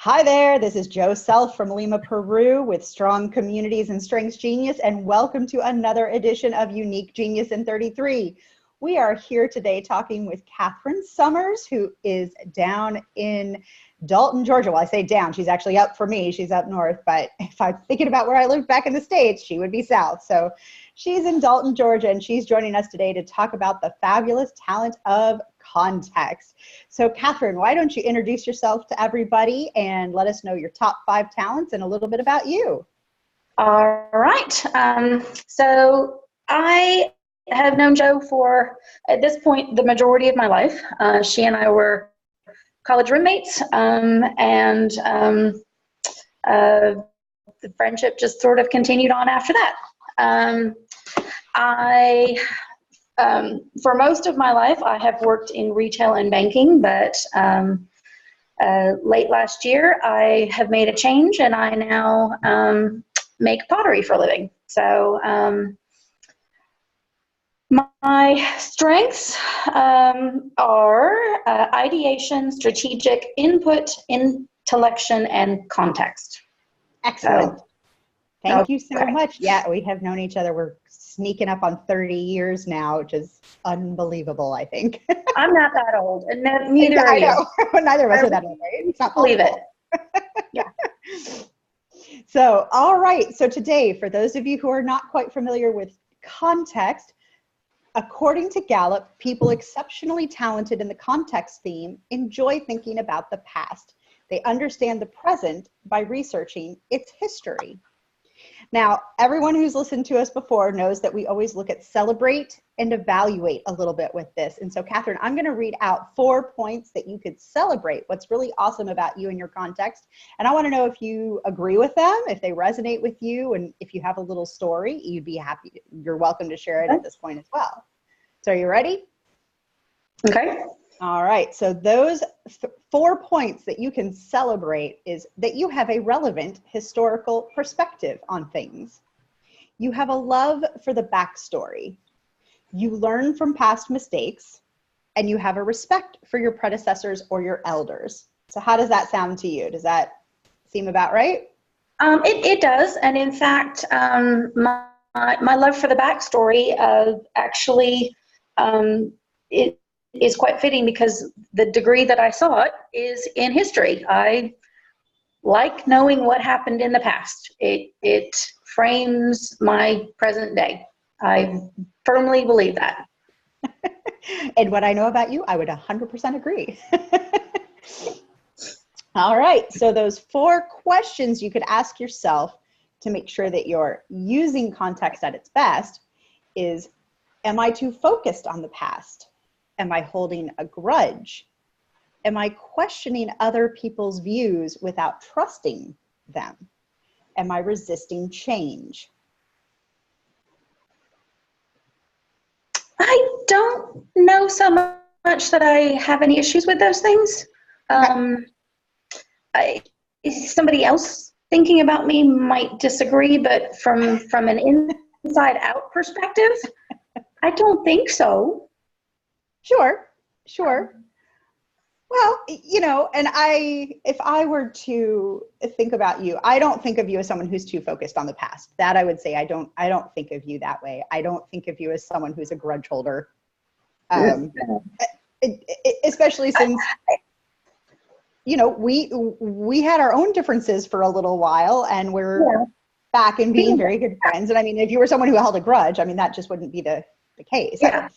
Hi there, this is Joe Self from Lima, Peru with Strong Communities and Strengths Genius, and welcome to another edition of Unique Genius in 33. We are here today talking with Kathryn Summers, who is down in Dalton, Georgia. Well, I say down, she's actually up for me, she's up north, but if I'm thinking about where I lived back in the States, she would be south. So she's in Dalton, Georgia, and she's joining us today to talk about the fabulous talent of context. So Kathryn, why don't you introduce yourself to everybody and let us know your top 5 talents and a little bit about you. All right. So I have known Jo for, at this point, the majority of my life. She and I were college roommates, the friendship just sort of continued on after that. For most of my life, I have worked in retail and banking, but late last year, I have made a change, and I now make pottery for a living. So my strengths are ideation, strategic, input, intellection, and context. Excellent. Thank you so much. Yeah, we have known each other. We're sneaking up on 30 years now, which is unbelievable, I think. I'm not that old, and neither are you. I know. Neither of us are that old, right? It's not believe it. Yeah. So, all right. So today, for those of you who are not quite familiar with context, according to Gallup, people exceptionally talented in the context theme enjoy thinking about the past. They understand the present by researching its history. Now, everyone who's listened to us before knows that we always look at celebrate and evaluate a little bit with this. And so, Kathryn, I'm going to read out 4 points that you could celebrate what's really awesome about you and your context. And I want to know if you agree with them, if they resonate with you, and if you have a little story, you're welcome to share it at this point as well. So are you ready? Okay. All right, so those 4 points that you can celebrate is that you have a relevant historical perspective on things. You have a love for the backstory. You learn from past mistakes, and you have a respect for your predecessors or your elders. So how does that sound to you? Does that seem about right? It does, and in fact, my love for the backstory actually it is quite fitting because the degree that I sought is in history. I like knowing what happened in the past. It frames my present day. I firmly believe that. And what I know about you, I would 100% agree. All right, so those 4 questions you could ask yourself to make sure that you're using context at its best is, am I too focused on the past? Am I holding a grudge? Am I questioning other people's views without trusting them? Am I resisting change? I don't know so much that I have any issues with those things. Somebody else thinking about me might disagree, but from an inside out perspective, I don't think so. Sure. Well, and if I were to think about you, I don't think of you as someone who's too focused on the past. That I would say I don't think of you that way. I don't think of you as someone who's a grudge holder. Especially since we had our own differences for a little while, and we're back and being very good friends. And I mean, if you were someone who held a grudge, I mean, that just wouldn't be the case. Yeah.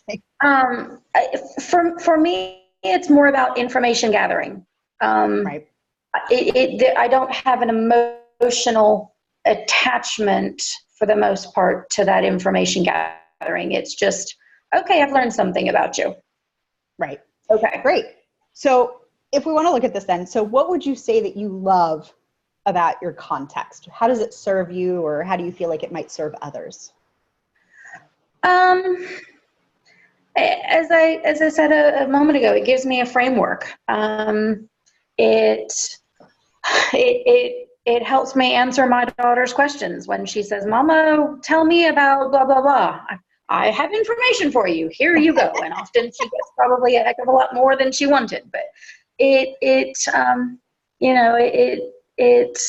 For me, it's more about information gathering. Right. I don't have an emotional attachment for the most part to that information gathering. It's just, okay, I've learned something about you. Right. Okay. Great. So if we want to look at this then, so what would you say that you love about your context? How does it serve you, or how do you feel like it might serve others? As I said a moment ago, it gives me a framework. It helps me answer my daughter's questions when she says, "Mama, tell me about blah blah blah." I have information for you. Here you go. And often she gets probably a heck of a lot more than she wanted, but it you know, it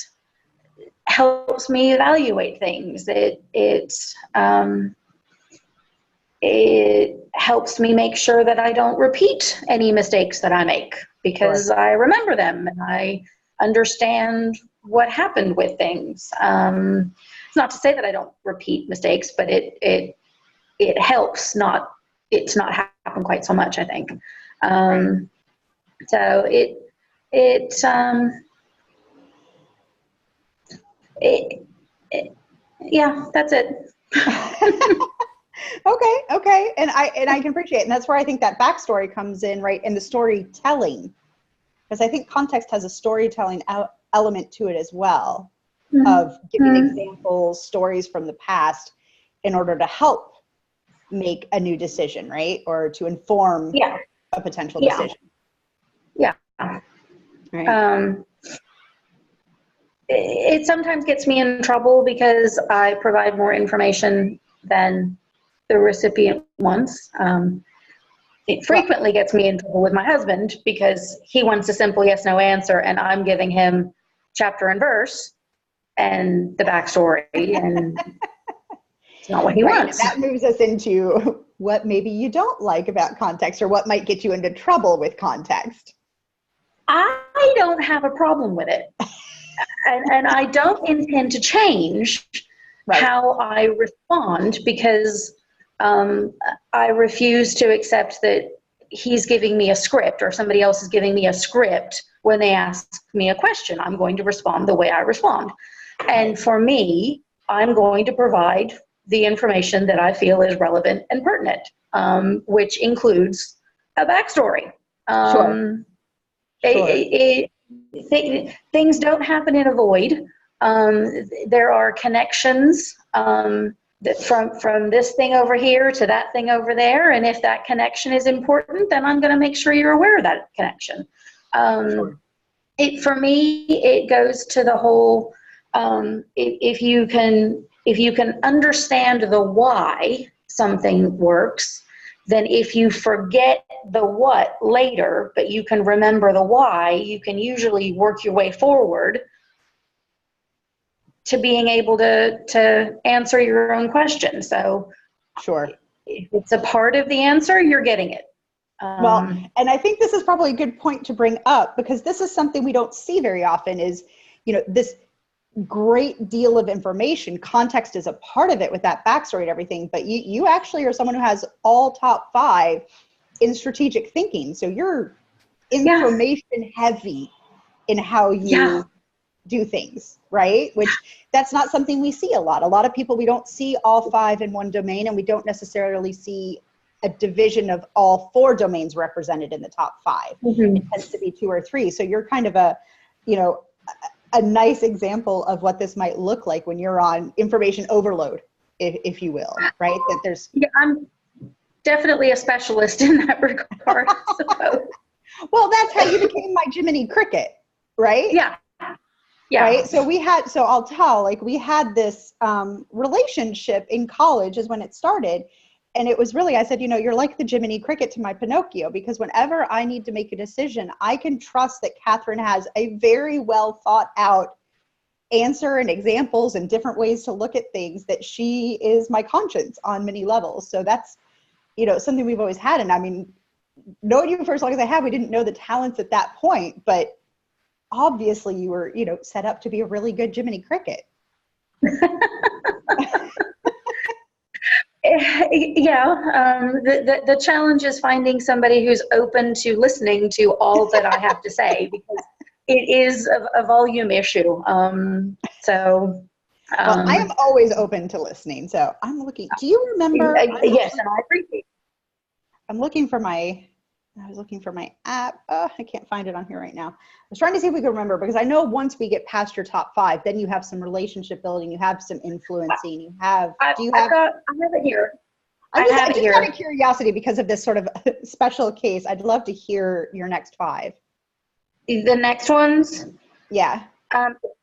helps me evaluate things. It helps me make sure that I don't repeat any mistakes that I make, because Sure. I remember them and I understand what happened with things. It's not to say that I don't repeat mistakes, but it helps it's not happen quite so much, I think. So yeah, that's it. Okay. And I can appreciate it. And that's where I think that backstory comes in, right? In the storytelling. Because I think context has a storytelling element to it as well, of giving examples, stories from the past in order to help make a new decision, right? Or to inform a potential decision. Yeah. Right. It sometimes gets me in trouble because I provide more information than the recipient wants. It frequently gets me in trouble with my husband because he wants a simple yes, no answer, and I'm giving him chapter and verse and the backstory, and it's not what he wants. That moves us into what maybe you don't like about context, or what might get you into trouble with context. I don't have a problem with it. And I don't intend to change how I respond, because I refuse to accept that he's giving me a script or somebody else is giving me a script when they ask me a question. I'm going to respond the way I respond. And for me, I'm going to provide the information that I feel is relevant and pertinent, which includes a backstory. Sure. Things don't happen in a void. There are connections from this thing over here to that thing over there, and if that connection is important, then I'm going to make sure you're aware of that connection. For me, it goes to the whole, if you can understand the why something works, then if you forget the what later, but you can remember the why, you can usually work your way forward to being able to answer your own question. So if it's a part of the answer, you're getting it. Well, and I think this is probably a good point to bring up, because this is something we don't see very often, is, this great deal of information. Context is a part of it with that backstory and everything, but you actually are someone who has all top 5 in strategic thinking. So you're information heavy in how you do things, right? Which that's not something we see a lot. A lot of people, we don't see all 5 in one domain, and we don't necessarily see a division of all 4 domains represented in the top 5. It tends to be 2 or 3. So you're kind of a nice example of what this might look like when you're on information overload, if you will, right? That there's I'm definitely a specialist in that regard, I suppose. Well, that's how you became my Jiminy Cricket, right? Yeah. Right. So we had this relationship in college is when it started. And it was really, I said, you're like the Jiminy Cricket to my Pinocchio, because whenever I need to make a decision, I can trust that Kathryn has a very well thought out answer and examples and different ways to look at things, that she is my conscience on many levels. So that's, something we've always had. And I mean, knowing you for as long as I have, we didn't know the talents at that point, but obviously you were, set up to be a really good Jiminy Cricket. The challenge is finding somebody who's open to listening to all that I have to say, because it is a volume issue. Well, I am always open to listening. So I'm looking. Do you remember? Yes, and I appreciate it. I was looking for my app. I can't find it on here right now. I was trying to see if we could remember, because I know once we get past your top 5, then you have some relationship building, you have some influencing, I have it here. I just out of curiosity, because of this sort of special case, I'd love to hear your next 5. The next ones? Yeah.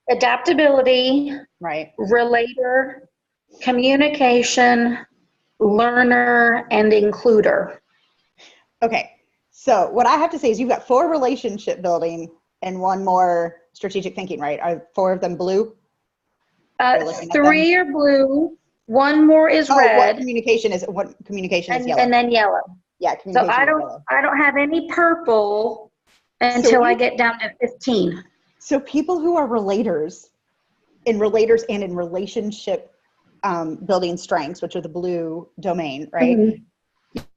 Adaptability. Right. Relator, communication, learner, and includer. Okay. So what I have to say is you've got 4 relationship building and one more strategic thinking, right? Are 4 of them blue? You're looking at them? 3 are blue. 1 more is Oh, red. what communication is yellow? And then yellow. Yeah, So communication is yellow. I don't have any purple until I get down to 15. So people who are relators and in relationship building strengths, which are the blue domain, right? Mm-hmm.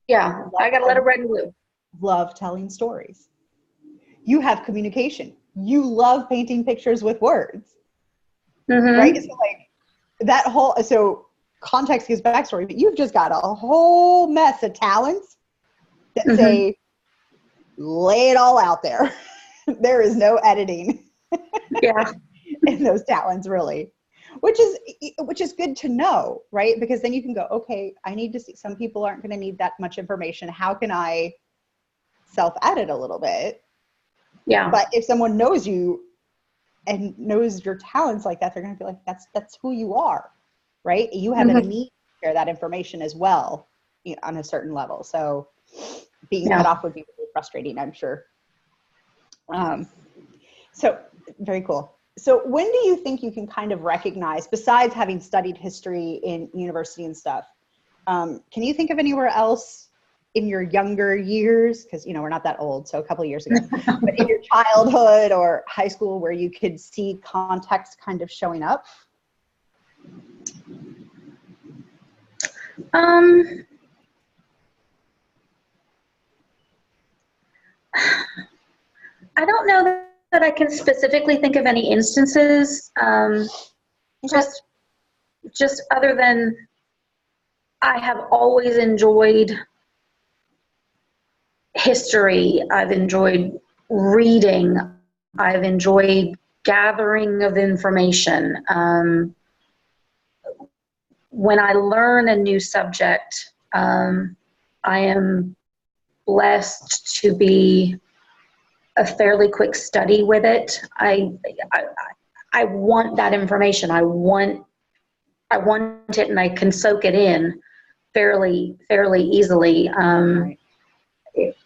Yeah, I got a lot of red and blue. Love telling stories. You have communication. You love painting pictures with words, right? So like that whole, so context gives backstory, but you've just got a whole mess of talents that say, lay it all out there. There is no editing. Yeah. In those talents, really, which is good to know, right? Because then you can go, okay, I need to see, some people aren't going to need that much information. How can I self-edit a little bit? Yeah. But if someone knows you and knows your talents like that, they're going to be like, that's who you are, right? You have a need to share that information as well, on a certain level. So being cut off would be really frustrating, I'm sure. So very cool. So when do you think you can kind of recognize, besides having studied history in university and stuff, can you think of anywhere else in your younger years? Because, we're not that old, so a couple of years ago, but in your childhood or high school where you could see context kind of showing up? I don't know that I can specifically think of any instances, just other than I have always enjoyed history. I've enjoyed reading. I've enjoyed gathering of information. When I learn a new subject, I am blessed to be a fairly quick study with it. I want that information. I want it, and I can soak it in fairly easily. Right.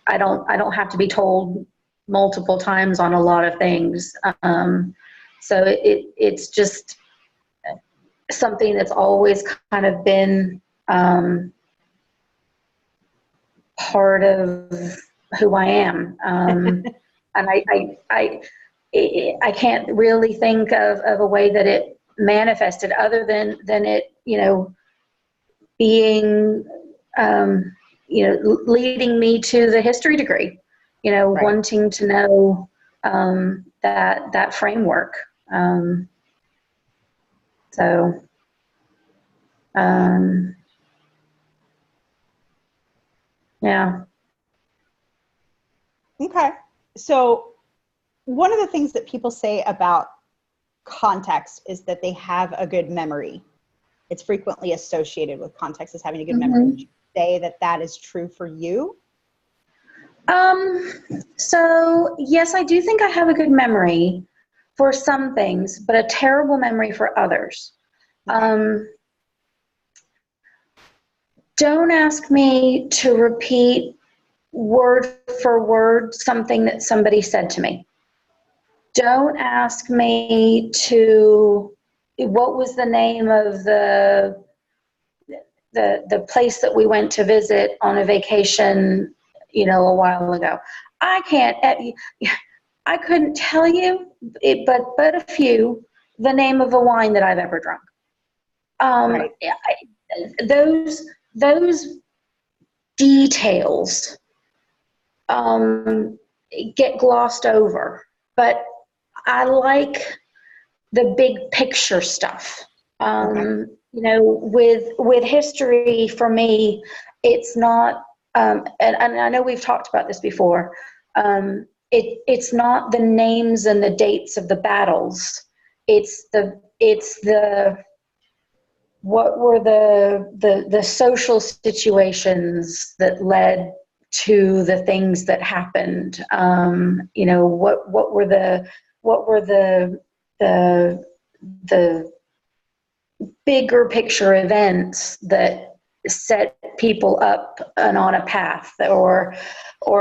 I don't have to be told multiple times on a lot of things. So it's just something that's always kind of been part of who I am. And I can't really think of a way that it manifested other than it, being, leading me to the history degree, Right. wanting to know that framework. Yeah. Okay. So one of the things that people say about context is that they have a good memory. It's frequently associated with context as having a good memory. Would you say that is true for you? So yes, I do think I have a good memory for some things, but a terrible memory for others. Don't ask me to repeat word for word something that somebody said to me. Don't ask me what was the name of the place that we went to visit on a vacation, a while ago. I couldn't tell you it, but a few, the name of a wine that I've ever drunk. Right. Those details get glossed over, but I like the big picture stuff. With history, for me, it's not, and I know we've talked about this before, it's not the names and the dates of the battles. It's what were the social situations that led to the things that happened. What were the bigger picture events that set people up and on a path, or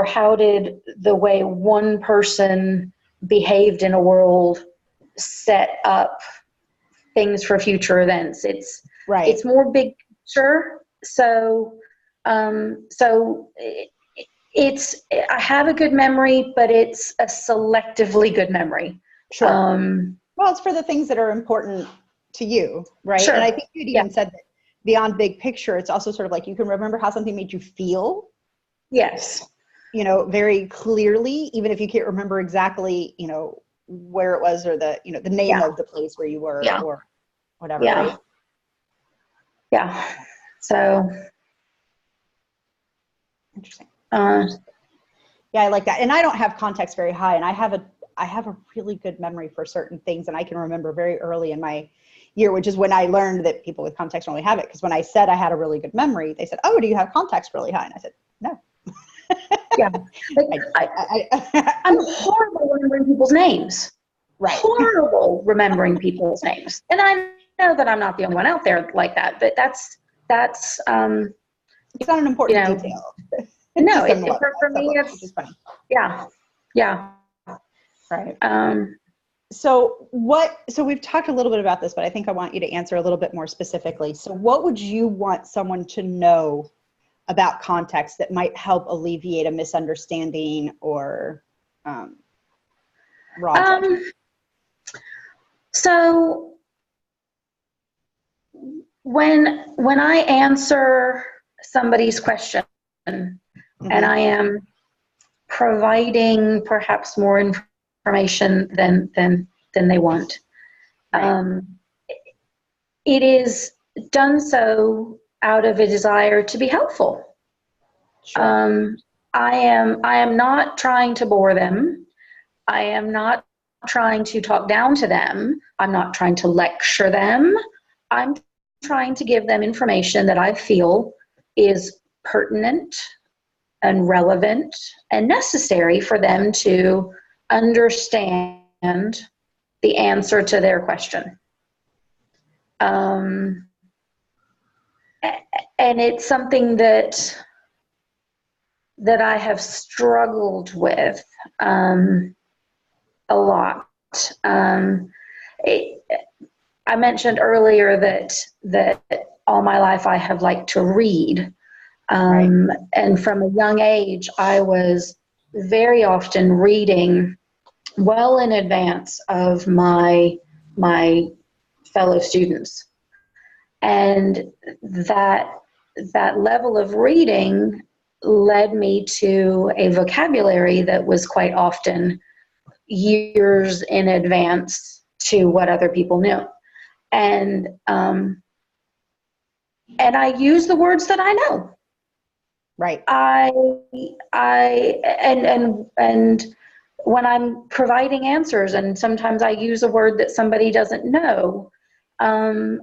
how did the way one person behaved in a world, set up things for future events. It's more big picture. So, I have a good memory, but it's a selectively good memory. Sure. Well, it's for the things that are important to you, right? Sure. And I think you'd even said that beyond big picture, it's also sort of like you can remember how something made you feel. Yes. You know, very clearly, even if you can't remember exactly, you know, where it was or the, you know, the name of the place where you were or whatever, right? Yeah. So. Interesting. Yeah, I like that. And I don't have context very high, and I have a really good memory for certain things, and I can remember very early in my year, which is when I learned that people with context don't really have it. Because when I said I had a really good memory, they said, "Oh, do you have context really high?" And I said, "No." Yeah, I'm horrible remembering people's names. Right. Horrible remembering people's names, and I know that I'm not the only one out there like that. But that's it's not an important detail. No, for me, it's just funny. Yeah. Right. So we've talked a little bit about this, but I think I want you to answer a little bit more specifically. So what would you want someone to know about context that might help alleviate a misunderstanding or wrong judgment? So when I answer somebody's question, and I am providing perhaps more information than they want, it is done so out of a desire to be helpful. Sure. I am not trying to bore them. I am not trying to talk down to them. I'm not trying to lecture them. I'm trying to give them information that I feel is pertinent and relevant and necessary for them to understand the answer to their question. And it's something that I have struggled with a lot. I mentioned earlier that all my life I have liked to read. And from a young age, I was very often reading well in advance of my fellow students. And that level of reading led me to a vocabulary that was quite often years in advance to what other people knew. And I use the words that I know. Right. And when I'm providing answers, and sometimes I use a word that somebody doesn't know, I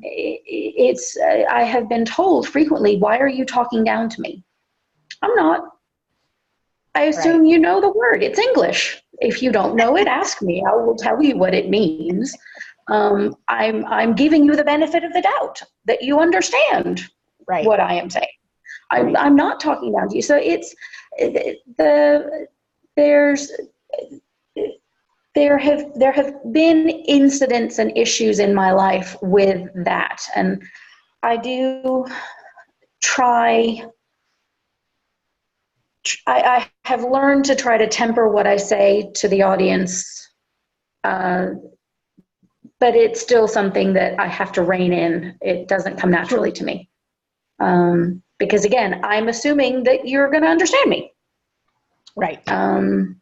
have been told frequently, "Why are you talking down to me?" I'm not. I assume you know the word. It's English. If you don't know it, ask me. I will tell you what it means. I'm giving you the benefit of the doubt that you understand what I am saying. I'm not talking down to you. So there have been incidents and issues in my life with that, and I do try. I have learned to try to temper what I say to the audience, but it's still something that I have to rein in. It doesn't come naturally to me. Because again, I'm assuming that you're going to understand me. Right. I'm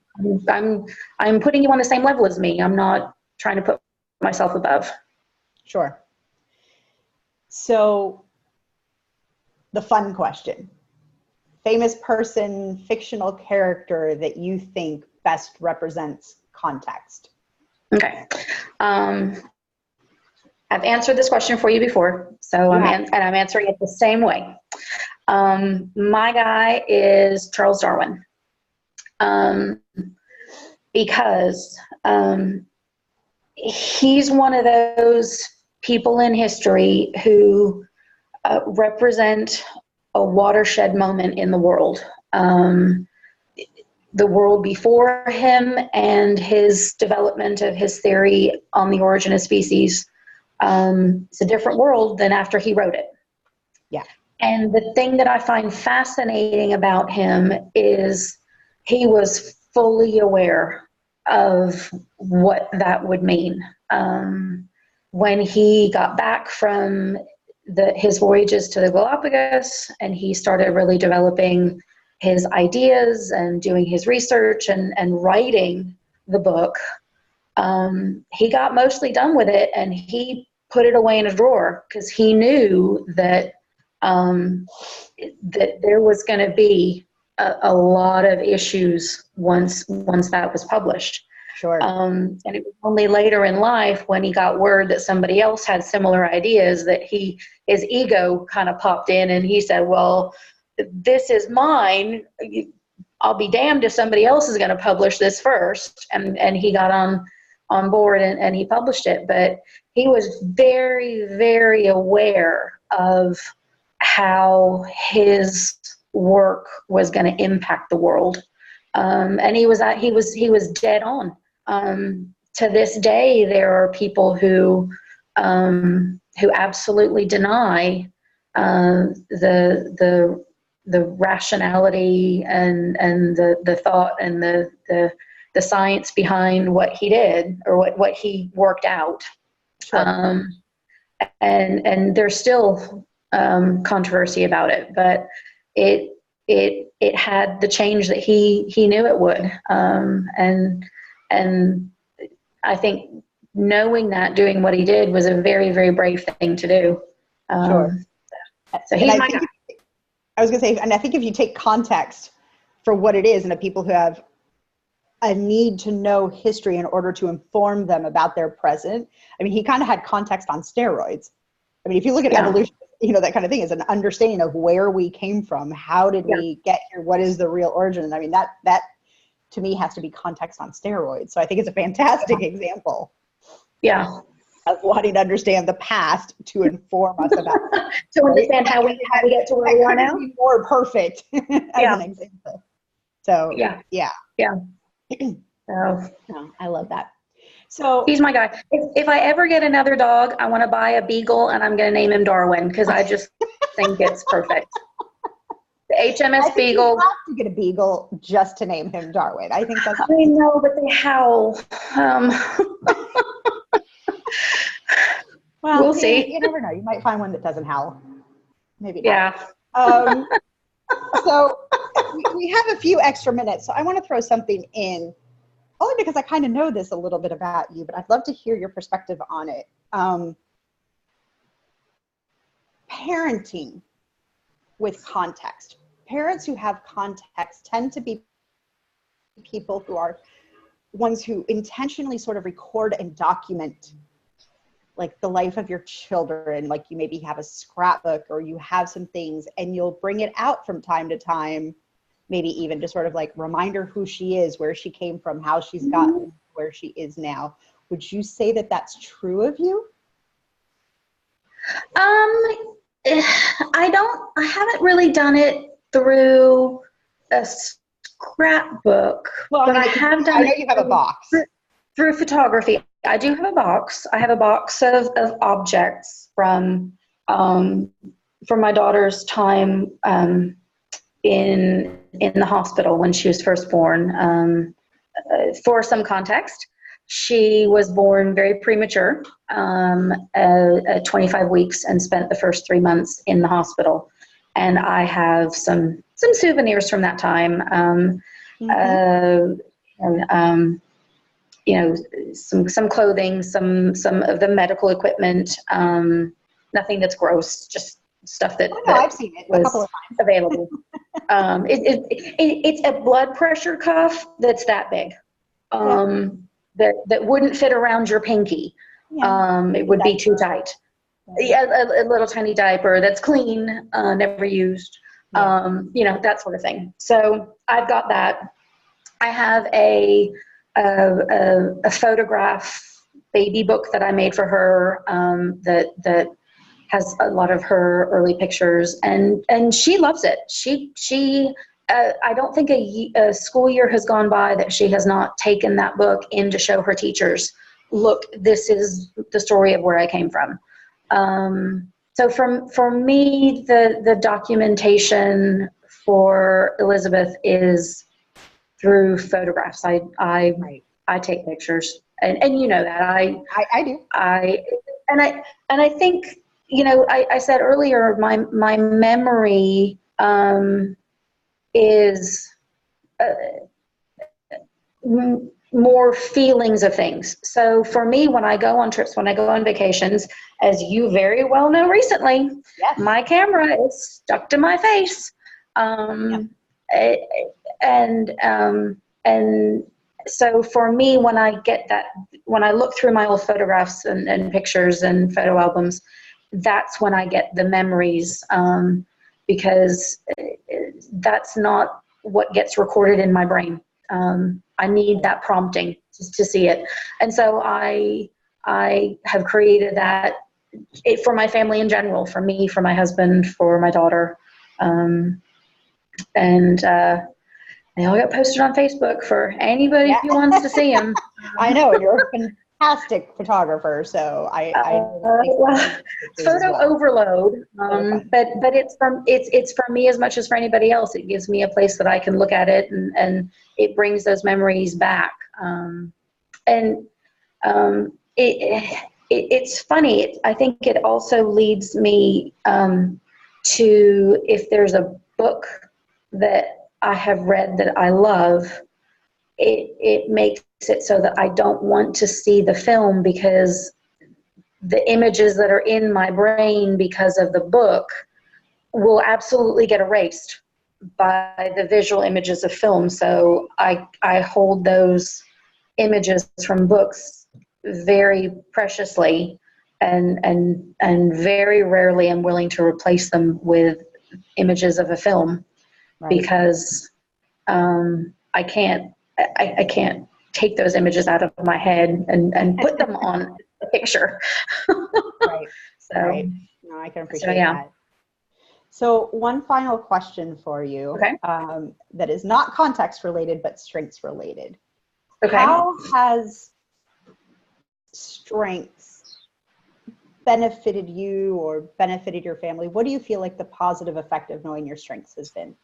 putting you on the same level as me. I'm not trying to put myself above. Sure. So the fun question. Famous person, fictional character that you think best represents context. Okay. I've answered this question for you before, so I'm answering it the same way. My guy is Charles Darwin, because he's one of those people in history who represent a watershed moment in the world. the world before him and his development of his theory on the origin of species. It's a different world than after he wrote it. Yeah. And the thing that I find fascinating about him is he was fully aware of what that would mean. When he got back from his voyages to the Galapagos and he started really developing his ideas and doing his research and writing the book, he got mostly done with it and he put it away in a drawer because he knew that that there was going to be a lot of issues once that was published. Sure. And it was only later in life when he got word that somebody else had similar ideas that his ego kind of popped in and he said, well, this is mine. I'll be damned if somebody else is going to publish this first. And he got on board and he published it. But he was very, very aware of how his work was going to impact the world. And he was dead on. To this day, there are people who absolutely deny the rationality and the thought and the science behind what he did or what he worked out. Sure. And there's still controversy about it, but it had the change that he knew it would. And I think knowing that, doing what he did was a very, very brave thing to do. Sure. So he's my guy. I was going to say, and I think if you take context for what it is and the people who have a need to know history in order to inform them about their present, I mean, he kind of had context on steroids. I mean, if you look at evolution, that kind of thing is an understanding of where we came from. How did we get here? What is the real origin? I mean, that to me has to be context on steroids. So I think it's a fantastic example. Yeah. Of wanting to understand the past to inform us about to understand how we get to where we are now. Be more perfect as an example. So yeah. So I love that. So he's my guy. If I ever get another dog, I want to buy a beagle and I'm going to name him Darwin because I just think it's perfect. The HMS Beagle. You have to get a beagle just to name him Darwin. I think that's. I know, but they howl. Well, we'll see. You never know. You might find one that doesn't howl. Maybe not. Yeah. So we have a few extra minutes. So I want to throw something in, only because I kind of know this a little bit about you, but I'd love to hear your perspective on it. Parenting with context. Parents who have context tend to be people who are ones who intentionally sort of record and document like the life of your children. Like you maybe have a scrapbook or you have some things and you'll bring it out from time to time, maybe even to sort of like remind her who she is, where she came from, how she's gotten where she is now. Would you say that that's true of you? I haven't really done it through a scrapbook, well, but I have done I know you have a box. Through photography. I do have a box. I have a box of objects from my daughter's time in the hospital when she was first born. For some context, she was born very premature, at 25 weeks, and spent the first 3 months in the hospital. And I have some souvenirs from that time. Some clothing, some of the medical equipment, nothing that's gross, just stuff that I've seen it a couple of times. Available. It's a blood pressure cuff that's that big, that wouldn't fit around your pinky. It would be too tight. Yeah, a little tiny diaper that's clean, never used, that sort of thing. So I've got that. I have a photograph baby book that I made for her, that has a lot of her early pictures, and she loves it. She I don't think a school year has gone by that she has not taken that book in to show her teachers, look, this is the story of where I came from. So for me, the documentation for Elizabeth is through photographs. I take pictures, and you know that I do. I think, I said earlier, my memory is more feelings of things. So for me, when I go on trips, when I go on vacations, as you very well know recently, Yes. my camera is stuck to my face. And so for me, when I get that, when I look through my old photographs and pictures and photo albums, that's when I get the memories, because that's not what gets recorded in my brain. I need that prompting to see it. And so I have created that for my family in general, for me, for my husband, for my daughter. They all got posted on Facebook for anybody who wants to see them. I know, and you're a fantastic photographer, so photo overload. But it's for me as much as for anybody else. It gives me a place that I can look at it, and it brings those memories back. It's funny. I think it also leads me to, if there's a book that I have read that I love, it makes it so that I don't want to see the film, because the images that are in my brain because of the book will absolutely get erased by the visual images of film. So I hold those images from books very preciously, and very rarely am willing to replace them with images of a film. Right. Because I can't take those images out of my head and put them on a picture. Right. So, right. No, I can appreciate that. So one final question for you, okay. That is not context related, but strengths related. Okay. How has strengths benefited you or benefited your family? What do you feel like the positive effect of knowing your strengths has been?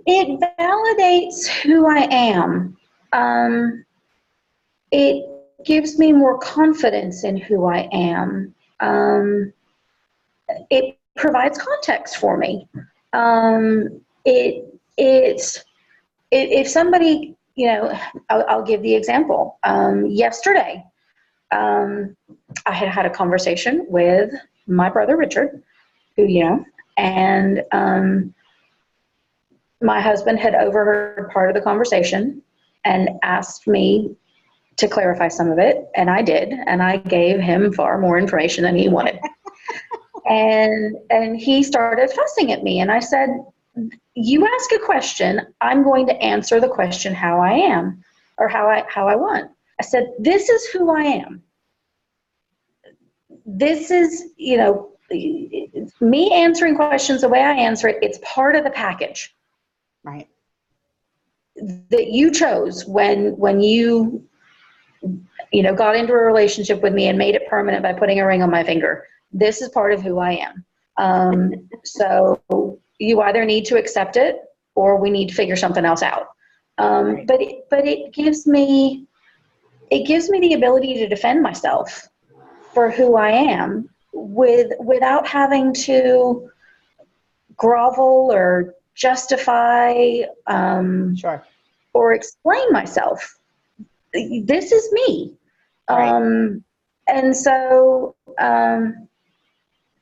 It validates who I am. It gives me more confidence in who I am. It provides context for me. If somebody, I'll give the example. Yesterday, I had a conversation with my brother Richard, who, and my husband had overheard part of the conversation and asked me to clarify some of it, and I did, and I gave him far more information than he wanted. and he started fussing at me, and I said, you ask a question, I'm going to answer the question how I am, or how I want. I said, this is who I am. This is, me answering questions the way I answer it, it's part of the package. Right. That you chose when you got into a relationship with me and made it permanent by putting a ring on my finger. This is part of who I am. So you either need to accept it or we need to figure something else out. Right. But it gives me the ability to defend myself for who I am without having to grovel or justify sure. or explain myself. This is me. Right. And so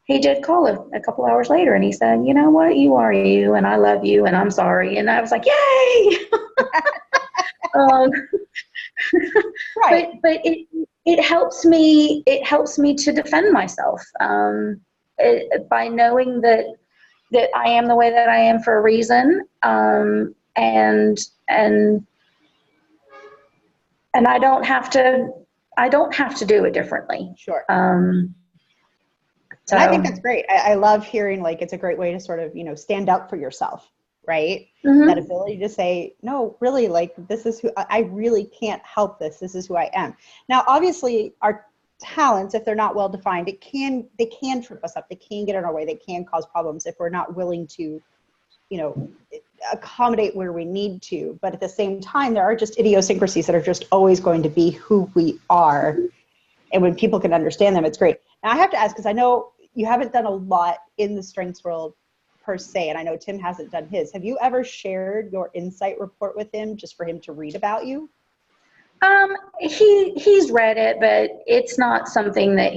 he did call a couple hours later, and he said, you know what, you are you, and I love you, and I'm sorry. And I was like, yay! Right. But it helps me to defend myself by knowing that I am the way that I am for a reason, and I don't have to do it differently. Sure. So, And I think that's great. I love hearing, like, it's a great way to sort of, stand up for yourself, right? That mhm. ability to say, no, really, like, this is who I really can't help this. This is who I am. Now, obviously, our talents, if they're not well defined, they can trip us up. They can get in our way. They can cause problems if we're not willing to, you know, accommodate where we need to. But at the same time, there are just idiosyncrasies that are just always going to be who we are. And when people can understand them, it's great. Now I have to ask, because I know you haven't done a lot in the strengths world per se, and I know Tim hasn't done his. Have you ever shared your insight report with him just for him to read about you? He's read it, but it's not something that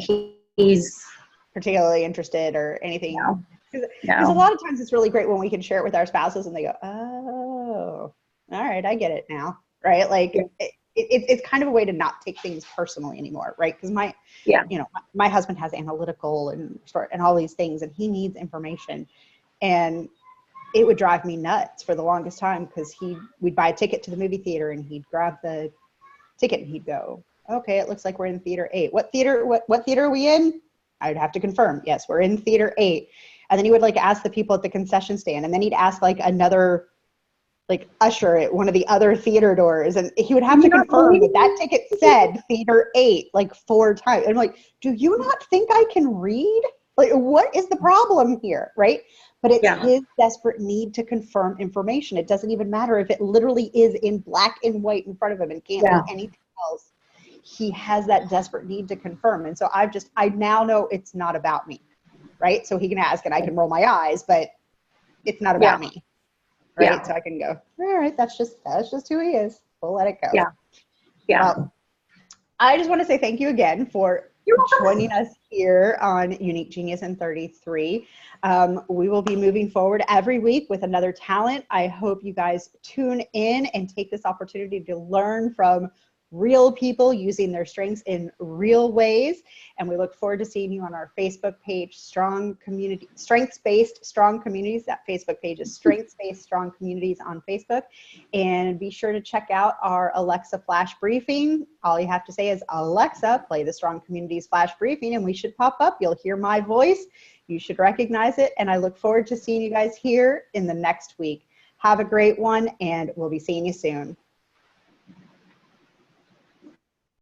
he's, Particularly interested or anything? no, Because a no. lot of times it's really great when we can share it with our spouses and they go, oh, all right, I get it now, right? Like Yeah. it's kind of a way to not take things personally anymore, right? Because Yeah. my husband has analytical and all these things, and he needs information, and it would drive me nuts for the longest time because we'd buy a ticket to the movie theater and he'd grab the ticket and he'd go, okay, it looks like we're in theater 8. What theater are we in? I'd have to confirm. Yes, we're in theater 8. And then he would like ask the people at the concession stand, and then he'd ask like another like usher at one of the other theater doors, and he would have to You're not confirm that believing that ticket said theater 8 like 4 times. And I'm like, do you not think I can read? Like, what is the problem here, right? But it's Yeah. his desperate need to confirm information. It doesn't even matter if it literally is in black and white in front of him and can't Yeah. be anything else. He has that desperate need to confirm. And so I now know it's not about me, right? So he can ask and I can roll my eyes, but it's not Yeah. about me, right? Yeah. So I can go, all right, that's just who he is. We'll let it go. Yeah. Yeah. Well, I just want to say thank you again for You're welcome. joining us here on Unique Genius in 33. We will be moving forward every week with another talent. I hope you guys tune in and take this opportunity to learn from real people using their strengths in real ways. And we look forward to seeing you on our Facebook page, Strengths-Based Strong Communities. That Facebook page is Strengths-Based Strong Communities on Facebook. And be sure to check out our Alexa Flash Briefing. All you have to say is, Alexa, play the Strong Communities Flash Briefing, and we should pop up. You'll hear my voice. You should recognize it. And I look forward to seeing you guys here in the next week. Have a great one, and we'll be seeing you soon.